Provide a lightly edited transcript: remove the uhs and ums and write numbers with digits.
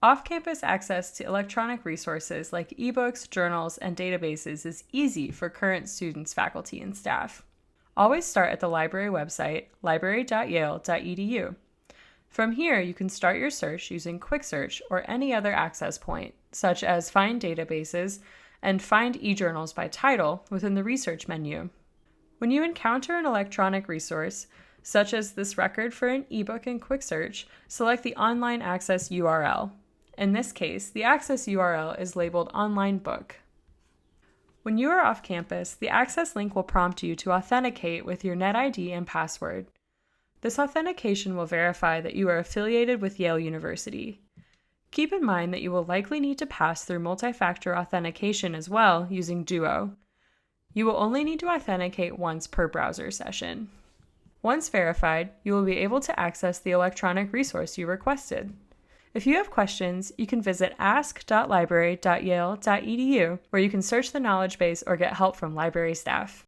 Off-campus access to electronic resources like ebooks, journals, and databases is easy for current students, faculty, and staff. Always start at the library website, library.yale.edu. From here, you can start your search using Quicksearch or any other access point, such as Find Databases and Find eJournals by title within the Research menu. When you encounter an electronic resource, such as this record for an ebook in Quicksearch, select the online access URL. In this case, the access URL is labeled Online Book. When you are off campus, the access link will prompt you to authenticate with your NetID and password. This authentication will verify that you are affiliated with Yale University. Keep in mind that you will likely need to pass through multi-factor authentication as well using Duo. You will only need to authenticate once per browser session. Once verified, you will be able to access the electronic resource you requested. If you have questions, you can visit ask.library.yale.edu, where you can search the knowledge base or get help from library staff.